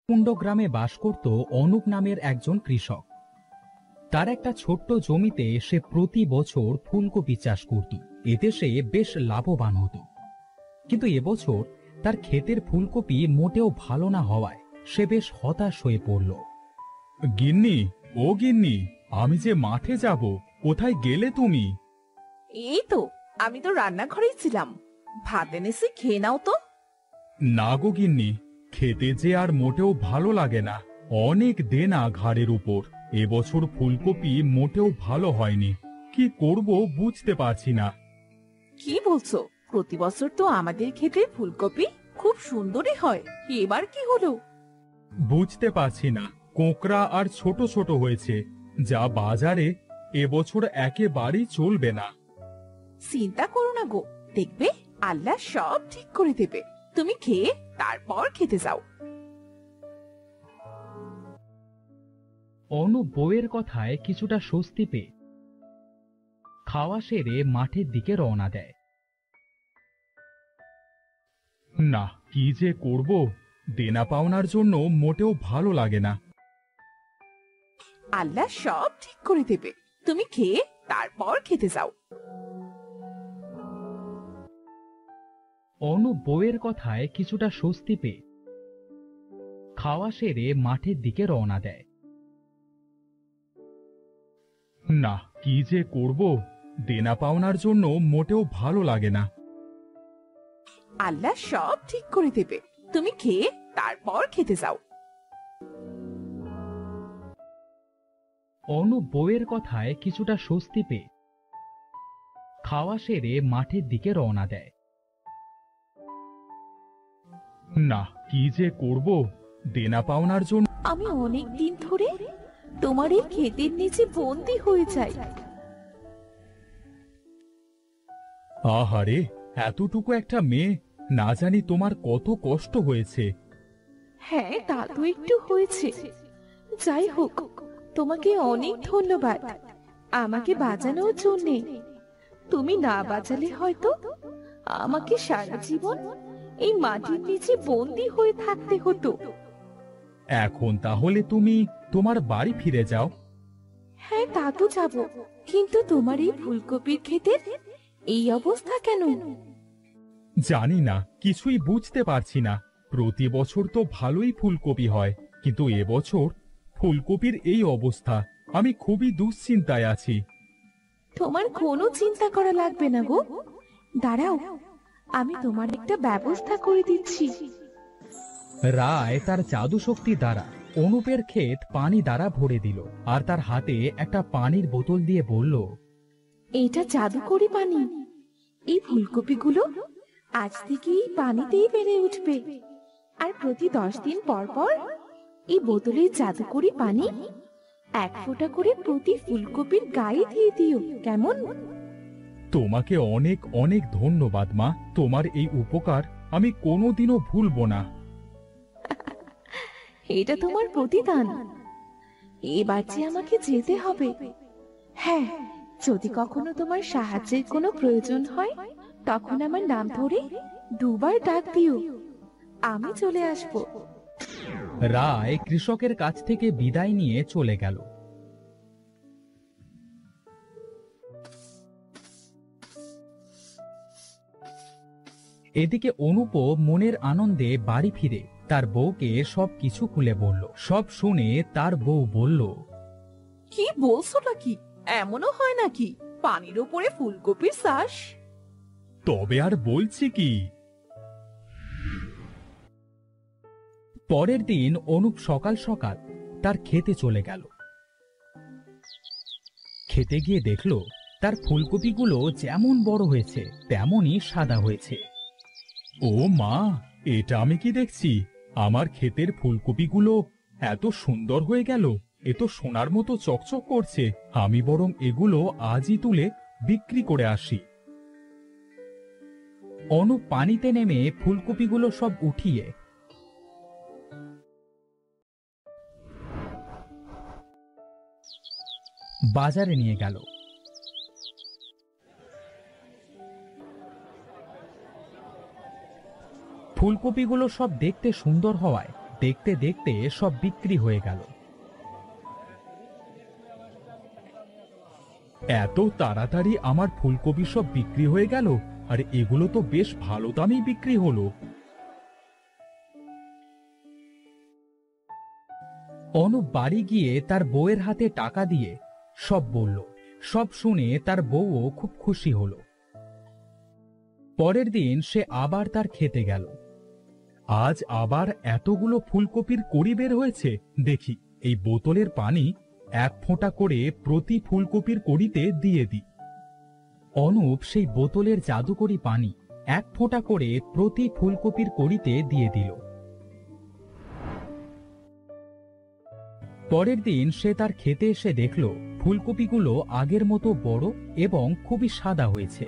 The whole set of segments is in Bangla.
কুণ্ড গ্রামে বাস করত অনুপ নামের একজন কৃষক। তার একটা ছোট্ট জমিতে সে প্রতি বছর ফুলকপি চাষ করত। এতে সে বেশ লাভবান হতো। কিন্তু এবছর তার ক্ষেতের ফুলকপি মোটেও ভালো না হওয়ায় সে বেশ হতাশ হয়ে পড়ল। গিন্নি, ও গিন্নি, আমি যে মাঠে যাব, কোথায় গেলে তুমি? এই তো, আমি তো রান্নাঘরেই ছিলাম। ভাত এনেছি, খেয়ে নাও তো। না গো গিন্নি, খেতে যে আর মোটেও ভালো লাগে না। অনেক দেনা ঘাড়ের উপর। এবছর ফুলকপি মোটেও ভালো হয়নি। কি করব বুঝতে পারছি না। কি বলছো? প্রতি বছর তো আমাদের ক্ষেতে ফুলকপি খুব সুন্দরই হয়, এবার কি হলো? বুঝতে পারছি না, কোঁকড়া আর ছোট ছোট হয়েছে, যা বাজারে এবছর একেবারেই চলবে না। চিন্তা করো না গো, দেখবে আল্লাহ সব ঠিক করে দেবে। তুমি খেয়ে তারপর খেতে যাও। অনুপ বউয়ের কথায় কিছুটা স্বস্তি পেয়ে খাওয়া সেরে মাঠের দিকে রওনা দেয়। না, কি যে করব, দেনা পাওনার জন্য মোটেও ভালো লাগে না। আল্লাহ সব ঠিক করে দেবে, তুমি খেয়ে তারপর খেতে যাও। অনুপ বউয়ের কথায় কিছুটা স্বস্তি পেয়ে খাওয়া সেরে মাঠের দিকে রওনা দেয়। না, কি যে করব, দেনা পাওনার জন্য মোটেও ভালো লাগে না। আল্লাহ সব ঠিক করে দেবে, তুমি খেয়ে তারপর খেতে যাও। অনুপ বউয়ের কথায় কিছুটা স্বস্তি পেয়ে খাওয়া সেরে মাঠের দিকে রওনা দেয়। না, কি যে করব, দেনা পাওনার জন্য। আমি অনেক দিন ধরে তোমার এই ক্ষেতের নিচে বন্দী হয়ে যাই। আহারে, এতটুকু একটা মেয়ে, না জানি তোমার কত কষ্ট হয়েছে। হ্যাঁ, তা তো একটু হয়েছে। যাই হোক, তোমাকে অনেক ধন্যবাদ আমাকে বাঁচানোর জন্য। তুমি না বাঁচালে হয়তো আমাকে সারা জীবন এই মাটির নিচে বন্দী হয়ে থাকতে হতো। এখন তাহলে তুমি তোমার বাড়ি ফিরে যাও। হ্যাঁ, তা তো যাব, কিন্তু তোমার এই ফুলকপির ক্ষেতের এই অবস্থা কেন? জানি না, কিছুই বুঝতে পারছি না। প্রতি বছর তো ভালোই ফুলকপি হয়, কিন্তু এবছর ফুলকপির এই অবস্থা। আমি খুবই দুশ্চিন্তায় আছি। তোমার কোনো চিন্তা করা লাগবে না গো, দাঁড়াও, আমি তোমার একটা ব্যবস্থা করে দিচ্ছি। রায় তার জাদু শক্তি দ্বারা অনুপের ক্ষেত পানি দ্বারা ভরে দিল, আর তার হাতে একটা পানির বোতল দিয়ে বলল, এটা জাদুকরি পানি। এই ফুলকপিগুলো আজ থেকে এই পানিতেই বেড়ে উঠবে, আর প্রতি 10 দিন পর পর এই বোতলের জাদুকরি পানি 1 ফোঁটা করে প্রতি ফুলকপির গায়ে দিয়ে দিও, কেমন? তোমাকে অনেক অনেক ধন্যবাদ মা। তোমার এই উপকার আমি কোনোদিনও ভুলব না। এটা তোমার প্রতিদান। এবার যে আমাকে যেতে হবে। হ্যাঁ, যদি কখনো তোমার সাহায্যের কোনো প্রয়োজন হয়, তখন আমার নাম ধরে 2 বার ডাক দিও, আমি চলে আসব। রায় কৃষকের কাছ থেকে বিদায় নিয়ে চলে গেল। এদিকে অনুপ মনের আনন্দে বাড়ি ফিরে তার বউকে সবকিছু খুলে বলল। সব শুনে তার বউ বলল, কি বলছো নাকি? এমনও হয় নাকি পানির উপরে ফুলকপির চাষ? তবে আর বলছি কি। পরের দিন অনুপ সকাল সকাল তার ক্ষেতে চলে গেল। খেতে গিয়ে দেখলো তার ফুলকপিগুলো যেমন বড় হয়েছে তেমনই সাদা হয়েছে। ও মা, এটা আমি কি দেখছি? আমার ক্ষেতের ফুলকপিগুলো এত সুন্দর হয়ে গেল, এ তো সোনার মতো চকচক করছে। আমি বরং এগুলো আজই তুলে বিক্রি করে আসি। অনুপ পানিতে নেমে ফুলকপিগুলো সব উঠিয়ে বাজারে নিয়ে গেল। ফুলকপিগুলো সব দেখতে সুন্দর হওয়ায় দেখতে দেখতে সব বিক্রি হয়ে গেল। এত তাড়াতাড়ি আমার ফুলকপি সব বিক্রি হয়ে গেল, আর এগুলো তো বেশ ভালো দামেই বিক্রি হলো। অনুপ বাড়ি গিয়ে তার বউয়ের হাতে টাকা দিয়ে সব বলল। সব শুনে তার বউও খুব খুশি হলো। পরের দিন সে আবার তার খেতে গেল। আজ আবার এতগুলো ফুলকপির কড়ি বের হয়েছে, দেখি এই বোতলের পানি 1 ফোঁটা করে প্রতি ফুলকপির কড়িতে দিয়ে দিই। অনুপ সেই বোতলের জাদুকরি পানি 1 ফোঁটা করে প্রতি ফুলকপির কড়িতে দিয়ে দিল। পরের দিন সে তার খেতে এসে দেখল ফুলকপিগুলো আগের মতো বড় এবং খুবই সাদা হয়েছে।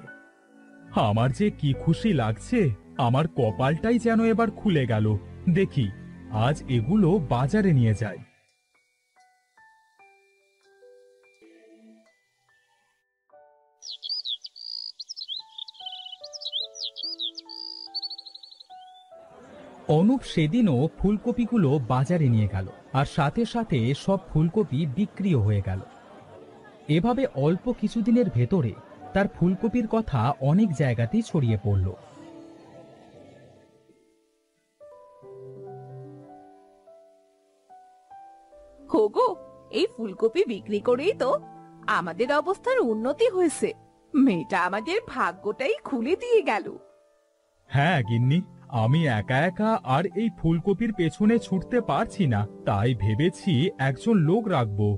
আমার যে কি খুশি লাগছে, আমার কপালটাই যেন এবার খুলে গেল। দেখি আজ এগুলো বাজারে নিয়ে যাই। অনুপ সেদিনও ফুলকপিগুলো বাজারে নিয়ে গেল, আর সাথে সাথে সব ফুলকপি বিক্রিও হয়ে গেল। এভাবে অল্প কিছুদিনের ভেতরে তার ফুলকপির কথা অনেক জায়গাতেই ছড়িয়ে পড়ল। হোগো, এই ফুলকপি বিক্রি করেই তো আমাদের অবস্থার উন্নতি হয়েছে। মেয়েটা আমাদের ভাগ্যটাই খুলে দিয়ে গেল। হ্যাঁ গিন্নি, আমি একা একা আর এই ফুলকপির পেছনে ছুটতে পারছি না, তাই ভেবেছি একজন লোক রাখবো।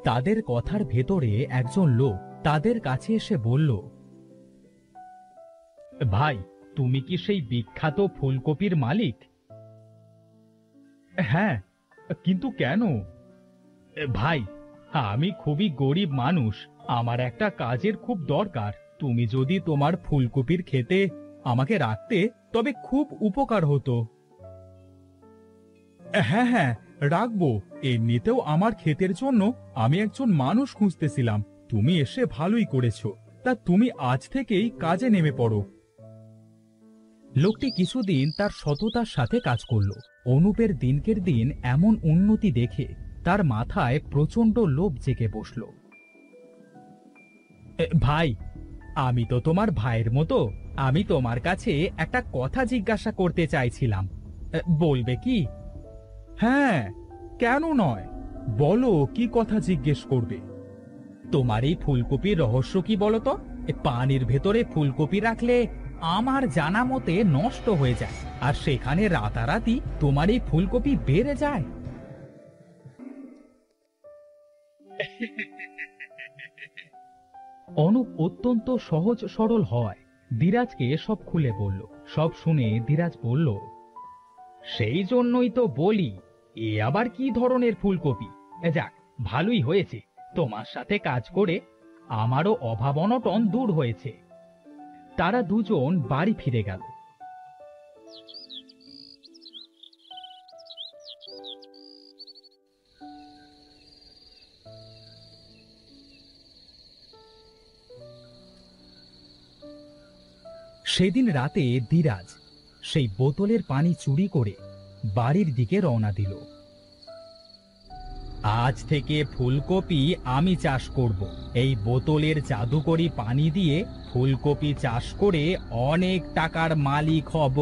তাদের কথার ভেতরে একজন লোক তাদের কাছে এসে বলল, ভাই, তুমি কি সেই বিখ্যাত ফুলকপির মালিক? হ্যাঁ, কিন্তু কেন? ভাই, আমি খুবই গরিব মানুষ, আমার একটা কাজের খুব দরকার। তুমি যদি তোমার ফুলকপির ক্ষেতে আমাকে রাখতে তবে খুব উপকার হতো। হ্যাঁ হ্যাঁ, রাখবো। এমনিতেও আমার ক্ষেতের জন্য আমি একজন মানুষ খুঁজতেছিলাম। তুমি এসে ভালোই করেছো। তা তুমি আজ থেকেই কাজে নেমে পড়ো। লোকটি কিছুদিন তার সততার সাথে কাজ করলো। অনুপের দিনকের দিন এমন উন্নতি দেখে তার মাথায় প্রচন্ড লোভ জেগে বসল। ভাই, আমি তো তোমার ভাইয়ের মতো। আমি তোমার কাছে একটা কথা জিজ্ঞাসা করতে চাইছিলাম, বলবে কি? হ্যাঁ, কেন নয়, বলো কি কথা জিজ্ঞেস করবে। তোমার এই ফুলকপির রহস্য কি বলো তো? পানির ভেতরে ফুলকপি রাখলে আমার জানা মতে নষ্ট হয়ে যায়, আর সেখানে রাতারাতি তোমার এই ফুলকপি বেড়ে যায়। অনুপ অত্যন্ত সহজ সরল হয় ধীরাজকে সব খুলে বলল। সব শুনে ধীরাজ বলল, সেই জন্যই তো বলি, এ আবার কি ধরনের ফুলকপি? যাক, ভালোই হয়েছে, তোমার সাথে কাজ করে আমারও অভাব অনটন দূর হয়েছে। তারা দুজন বাড়ি ফিরে গেল। সেদিন রাতে ধীরাজ সেই বোতলের পানি চুরি করে বাড়ির দিকে রওনা দিল। আজ থেকে ফুলকপি আমি চাষ করব। এই বোতলের জাদুকরি পানি দিয়ে ফুলকপি চাষ করে অনেক টাকার মালিক হব।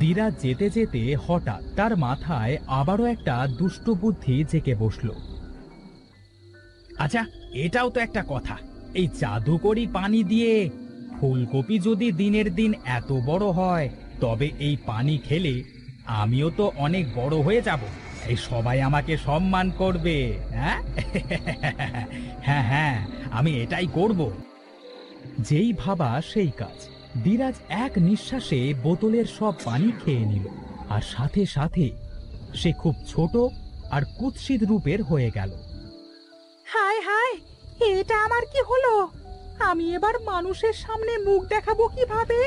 ধীরাজ যেতে যেতে হঠাৎ তার মাথায় আবারও একটা দুষ্ট বুদ্ধি জেগে বসল। আচ্ছা, এটাও তো একটা কথা, এই জাদুকরি পানি দিয়ে ফুলকপি যদি দিনের দিন এত বড় হয়, তবে এই পানি খেলে আমিও তো অনেক বড় হয়ে যাব। এই সবাই আমাকে সম্মান করবে। হ্যাঁ হ্যাঁ হ্যাঁ, আমি এটাই করব। যেই ভাবা সেই কাজ। ধীরাজ এক নিঃশ্বাসে বোতলের সব পানি খেয়ে নিল, আর সাথে সাথে সে খুব ছোট আর কুৎসিত রূপের হয়ে গেল। হায় হায়, এটা আমার কি হলো? আমি এবার মানুষের সামনে মুখ দেখাবো কিভাবে?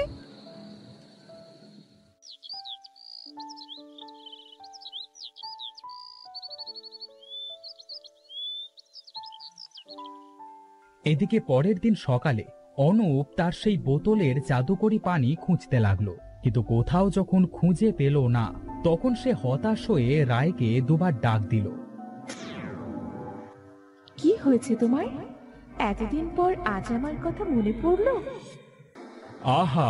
এদিকে পরের দিন সকালে অনুপ তার সেই বোতলের জাদুকরি পানি খুঁজতে লাগলো, কিন্তু কোথাও যখন খুঁজে পেল না, তখন সে হতাশ হয়ে রায়কে দুবার ডাক দিল। কি হয়েছে তোমার? এতদিন পর আজ আমার কথা মনে পড়লো? আহা,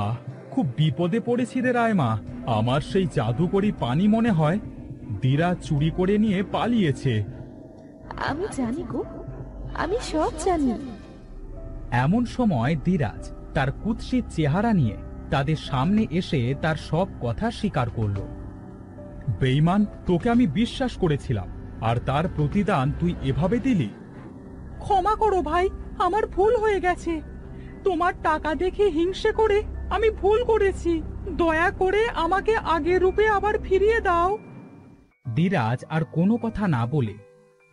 খুব বিপদে পড়েছি রে রায়মা। আমার সেই জাদুকরি পানি মনে হয় দিরা চুরি করে নিয়ে পালিয়েছে। আমি জানি গো, আমি সব জানি। এমন সময় দিরাজ তার কুৎসিত চেহারা নিয়ে তাদের সামনে এসে তার সব কথা স্বীকার করল। বেঈমান, তোকে আমি বিশ্বাস করেছিলাম, আর তার প্রতিদান তুই এভাবে দিলি। ক্ষমা করো ভাই, আমার ভুল হয়ে গেছে। তোমার টাকা দেখে হিংসে করে আমি ভুল করেছি। দয়া করে আমাকে আগের রূপে আবার ফিরিয়ে দাও। দিরাজ আর কোনো কথা না বলে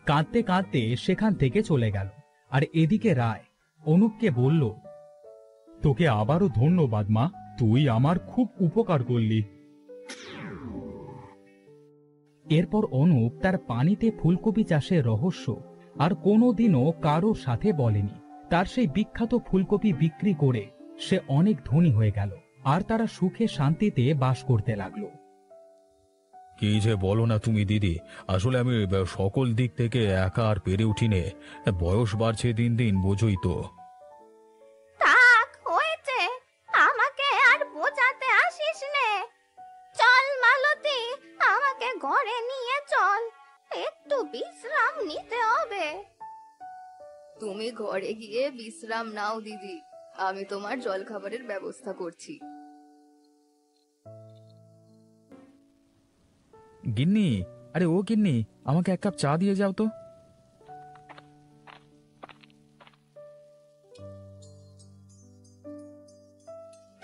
কাঁদতে কাঁদতে সেখান থেকে চলে গেল। আর এদিকে রায় অনুপকে বলল, তোকে আবারও ধন্যবাদ মা, তুই আমার খুব উপকার করলি। এরপর অনুপ তার পানিতে ফুলকপি চাষের রহস্য আর কোনোদিনও কারোর সাথে বলেনি। তার সেই বিখ্যাত ফুলকপি বিক্রি করে সে অনেক ধনী হয়ে গেল, আর তারা সুখে শান্তিতে বাস করতে লাগলো। কি যে বলো না তুমি দিদি, আসলে আমি সকল দিক থেকে একা আর পেরে উঠিনে। বয়স বাড়ছে দিন দিন, বোঝই তো। থাক, হয়েছে, আমাকে আর বোঝাতে আসিস নে। চল মালতী, আমাকে ঘরে নিয়ে চল, একটু বিশ্রাম নিতে হবে। তুমি ঘরে গিয়ে বিশ্রাম নাও দিদি, আমি তোমার জলখাবারের ব্যবস্থা করছি। গিন্নি, আরে ও গিন্নি, আমাকে এক কাপ চা দিয়ে যাও তো।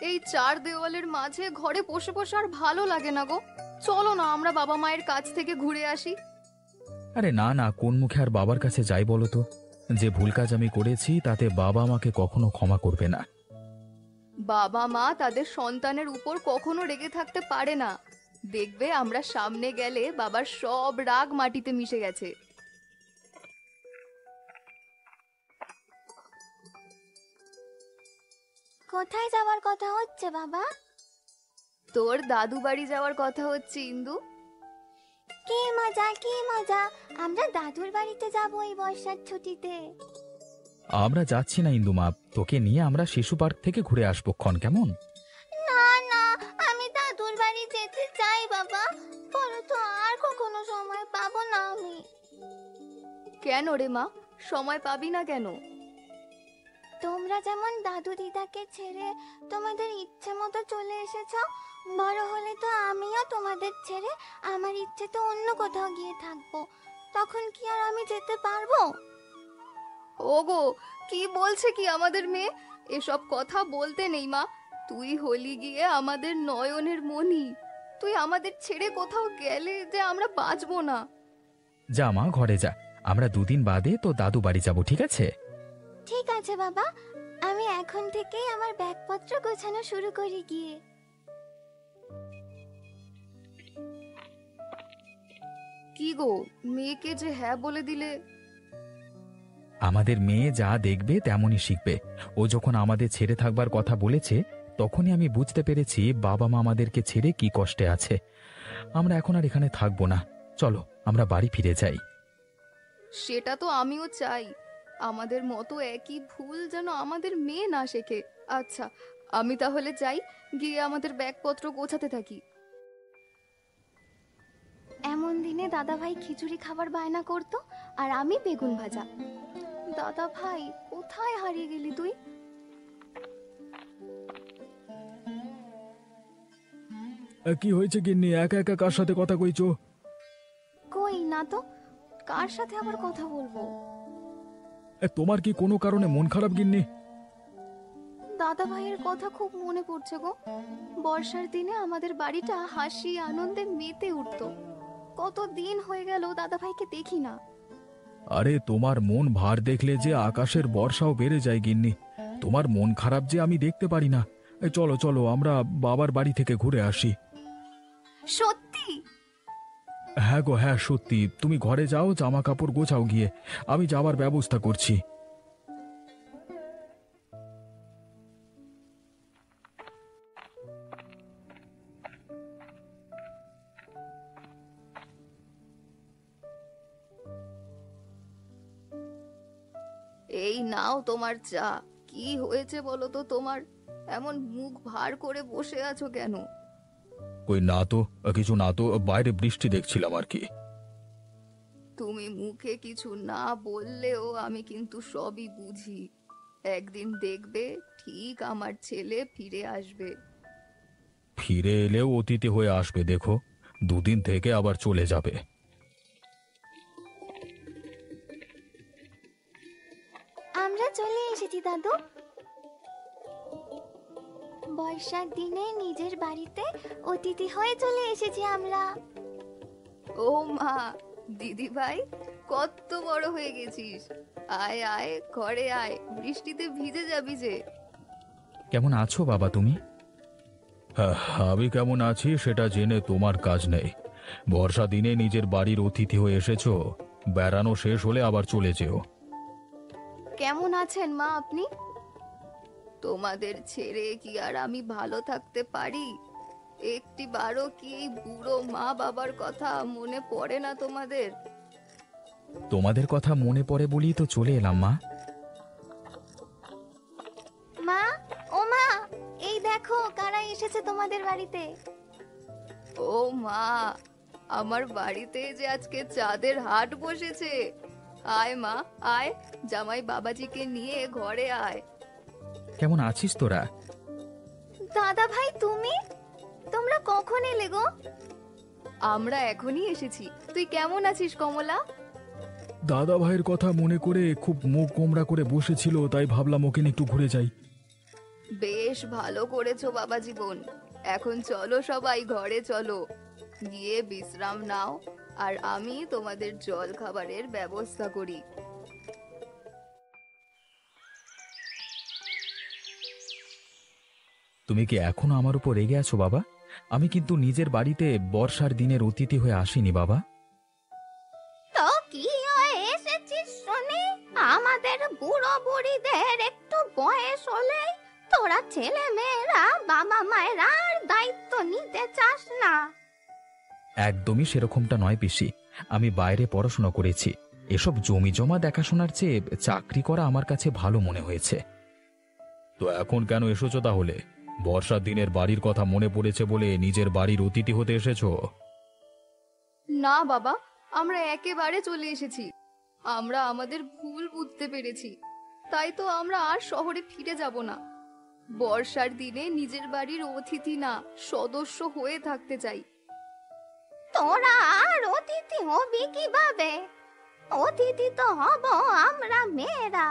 এই চার দেওয়ালের মাঝে ঘরে বসে বসে আর ভালো লাগে না গো। চলো না আমরা বাবা মায়ের কাছ থেকে ঘুরে আসি। আরে না না, কোন মুখে আর বাবার কাছে যাই বলো তো? যে ভুল কাজ আমি করেছি তাতে বাবা আমাকে কখনো ক্ষমা করবে না। বাবা মা তাদের সন্তানের উপর কখনো রেগে থাকতে পারে না। দেখবে আমরা সামনে গেলে বাবার সব রাগ মাটিতে মিশে গেছে। কোথায় যাওয়ার কথা হচ্ছে বাবা? তোর দাদু বাড়ি যাওয়ার কথা হচ্ছে ইন্দু। কি মজা, কি মজা! আমরা দাদুর বাড়িতে যাব এই বর্ষার ছুটিতে। আমরা যাচ্ছি না ইন্দুমা, তোকে নিয়ে আমরা শিশু পার্ক থেকে ঘুরে আসবো ক্ষণ, কেমন? না না, আমি দাদুর বাড়ি যেতে চাই বাবা, পরে তো আর কখনো সময় পাবো না আমি। কেন রে মা, সময় পাবি না কেন? তোমরা যেমন দাদু দিদাকে ছেড়ে তোমাদের ইচ্ছে মতো চলে এসেছো, বড় হলে তো আমিও তোমাদের ছেড়ে আমার ইচ্ছে তো অন্য কোথাও গিয়ে থাকবো। তখন কি আর আমি যেতে পারবো? ওগো, কি বলছে কি আমাদের মেয়ে? এসব কথা বলতে নেই মা। তুই হলি গিয়ে আমাদের নয়নের মণি। তুই আমাদের ছেড়ে কোথাও গেলে যে আমরা বাঁচবো না। যা মা, ঘরে যা, আমরা দুদিন বাদে তো দাদু বাড়ি যাব, ঠিক আছে? ঠিক আছে বাবা, আমি এখন থেকেই আমার ব্যাগপত্র গোছানো শুরু করি গিয়ে। কি গো, মেয়েকে যে হ্যাঁ বলে দিলে? আমাদের মেয়ে যা দেখবে তেমনই শিখবে। ও যখন আমাদের ছেড়ে থাকবার কথা বলেছে, তখনই আমি বুঝতে পেরেছি বাবা মা আমাদেরকে ছেড়ে কি কষ্টে আছে। আমরা এখন আর এখানে থাকবো না, চলো আমরা বাড়ি ফিরে যাই। সেটা তো আমিও চাই। আমাদের মতো একই ভুল যেন আমাদের মেয়ে না শেখে। আচ্ছা, আমি তাহলে যাই, গিয়ে আমাদের ব্যাগপত্র গোছাতে থাকি। এমন দিনে দাদা ভাই খিচুড়ি খাবার বায়না করতো আর আমি বেগুন ভাজা। দাদা ভাই, কোথায় হারিয়ে গেলি তুই? কি হয়েছে গিন্নি, একা একা কার সাথে কথা কইছো? কই না তো, কার সাথে আবার কথা বলবো? তোমার কি কোনো কারণে মন খারাপ গিন্নি? দাদা ভাইয়ের কথা খুব মনে পড়ছে গো। বর্ষার দিনে আমাদের বাড়িটা হাসি আনন্দে মেতে উঠতো। কত দিন হয়ে গেল দাদা ভাইকে দেখি না। আরে তোমার মন ভার দেখলে যে আকাশের বর্ষাও বেড়ে যায় গিন্নি। তোমার মন খারাপ যে আমি দেখতে পারি না। চলো চলো আমরা বাবার বাড়ি থেকে ঘুরে আসি। সত্যি? হ্যাঁ গো হ্যাঁ, সত্যি। তুমি ঘরে যাও, জামা কাপড় গোছাও গিয়ে, আমি যাওয়ার ব্যবস্থা করছি। নাও তোমার চা। কি হয়েছে বলো তো তোমার? এমন মুখ ভার করে বসে আছো কেন? কই না তো, কিছু না তো, বাইরে বৃষ্টি দেখছিলাম আর কি। তুমি মুখে কিছু না বললেও আমি কিন্তু সবই বুঝি। একদিন দেখবে ঠিক আমার ছেলে ফিরে আসবে। ফিরে এলেও অতিথি হয়ে আসবে দেখো, দুদিন থেকে আবার চলে যাবে। আমরা চলে এসেছি দাদু। বর্ষার দিনে নিজের বাড়িতে অতিথি হয়ে চলে এসেছি আমরা। ও মা, দিদি ভাই, কত বড় হয়ে গেছিস! আয় আয়, ঘরে আয়, বৃষ্টিতে ভিজে যাবি যে। কেমন আছো বাবা তুমি? আমি কেমন আছি সেটা জেনে তোমার কাজ নেই। বর্ষা দিনে নিজের বাড়ির অতিথি হয়ে এসেছো, বেড়ানো শেষ হলে আবার চলে যেও। কেমন আছেন মা আপনি? তোমাদের ছেড়ে কি আর আমি ভালো থাকতে পারি? একটি বারও কি এই বুড়ো মা বাবার কথা মনে পড়ে না তোমাদের? তোমাদের কথা মনে পড়ে বলেই তো চলে এলাম মা। মা, ও মা, এই দেখো কারা এসেছে তোমাদের বাড়িতে। ও মা, আমার বাড়িতে যে আজকে চাঁদের হাট বসেছে। আয় মা, আয়, জামাই বাবাজিকে নিয়ে ঘরে আয়। কেমন আছিস তোরা? দাদা ভাই তুমি, তোমরা কখন এলে গো? আমরা এখনই এসেছি। তুই কেমন আছিস কমলা? দাদা ভাইয়ের কথা মনে করে খুব মুখ গোমড়া করে বসেছিল, তাই ভাবলাম ওকে নিয়ে একটু ঘুরে যাই। বেশ ভালো করেছো বাবা জীবন। এখন চলো সবাই ঘরে চলো, গিয়ে বিশ্রাম নাও, আর আমি তোমাদের জল খাবারের ব্যবস্থা করি। তুমি কি এখনো আমার উপর রেগে আছো বাবা? আমি কিন্তু নিজের বাড়িতে বর্ষার দিনের অতিথি হয়ে আসিনি বাবা। তো কি হয়ে এসেছিস শুনি? আমাদের বুড়ো বুড়িদের একটু বয়স হলে তোরা ছেলে মেয়েরা বাবা মায়ের আর দায়িত্ব নিতে চাস না। একদমই সেরকমটা নয় পিসি। আমি বাইরে পড়াশোনা করেছি, এসব জমি জমা দেখাশোনার চেয়ে চাকরি করা আমার কাছে ভালো মনে হয়েছে। তো এখন কেন এসেছো তাহলে? বর্ষার দিনের বাড়ির কথা মনে পড়েছে বলে নিজের বাড়ির অতিথি হতে এসেছো? না বাবা, আমরা একেবারে চলে এসেছি। আমরা আমাদের ভুল বুঝতে পেরেছি, তাই তো আমরা আর শহরে ফিরে যাব না। বর্ষার দিনে নিজের বাড়ির অতিথি না, সদস্য হয়ে থাকতে চাই। তোরা আর অতিথি হবি কিভাবে? অতিথি তো হব আমরা মেয়েরা।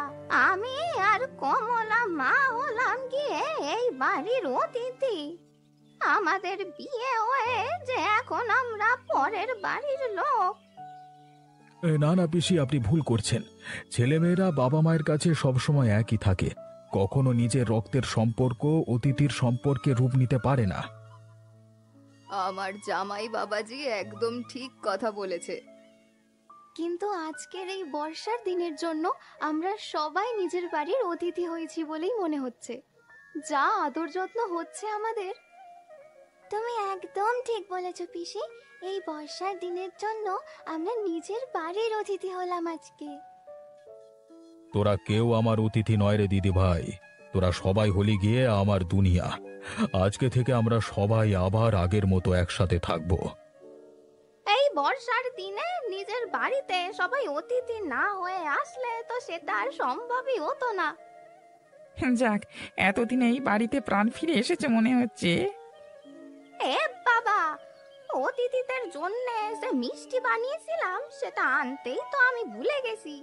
আমি আর কমলা মা হলাম গিয়ে এই বাড়ির অতিথি। আমাদের বিয়ে হয়ে যে এখন আমরা পরের বাড়ির লোক। না না পিসি, আপনি ভুল করছেন। ছেলেমেয়েরা বাবা মায়ের কাছে সবসময় একই থাকে, কখনো নিজের রক্তের সম্পর্ক অতিথির সম্পর্কে রূপ নিতে পারে না। আমার জামাই বাবাজি একদম ঠিক কথা বলেছে। কিন্তু আজকের এই বর্ষার দিনের জন্য আমরা সবাই নিজের বাড়ির অতিথি হয়েছি বলেই মনে হচ্ছে। যা আদর যত্ন হচ্ছে আমাদের। তুমি একদম ঠিক বলেছো পিসি। এই বর্ষার দিনের জন্য আমরা নিজের বাড়ির অতিথি হলাম আজকে। তোরা কেউ আমার অতিথি নয় রে দিদি ভাই, তোরা সবাই হলি গিয়ে আমার দুনিয়া। আজকে থেকে আমরা সবাই আবার আগের মতো একসাথে থাকবো। এই বর্ষার দিনে নিজের বাড়িতে সবাই অতিথি না হয়ে আসলে তো সেটা আর সম্ভবই হতো না। যাক, এতদিনে এই বাড়িতে প্রাণ ফিরে এসেছে মনে হচ্ছে। এ বাবা, অতিথিদের জন্য যে মিষ্টি বানিয়েছিলাম সেটা আনতেই তো আমি ভুলে গেছি।